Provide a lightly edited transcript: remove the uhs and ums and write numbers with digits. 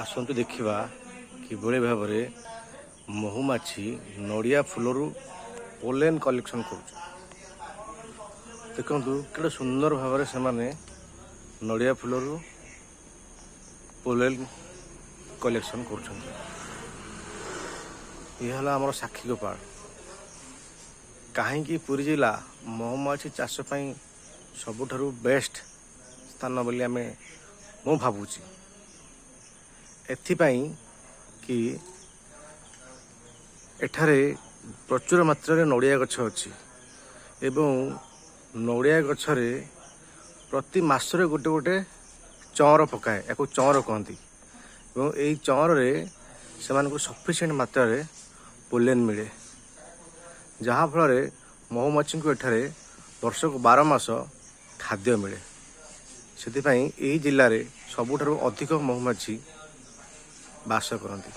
आसतु देखा किभली भाव में महुमाछी नड़िया फूलरू पोलेन कलेक्शन कर देखु कि सुंदर भाव में से नड़िया फूलरू पोलेन कलेक्शन कर आमर साक्षी गोपाल कहीं पुरी जिला महुमाछी चाष सबुठारु बेस्ट स्थान बोली आम मु भावुची एथिपाई कि एठारे प्रचुर मात्रा नड़िया गछ अच्छी एवं नड़िया गछरे प्रति मासरे गोटे गोटे चौर पकाए या चौर कहती और यही चौर से सफिसीयंट मात्रा पोलेन मिले जहाँ फल महुमाछी को एठारे वर्ष को 12 मास खाद्य मिले से जिले में सबुठारु अधिक महुमाछी बास करती।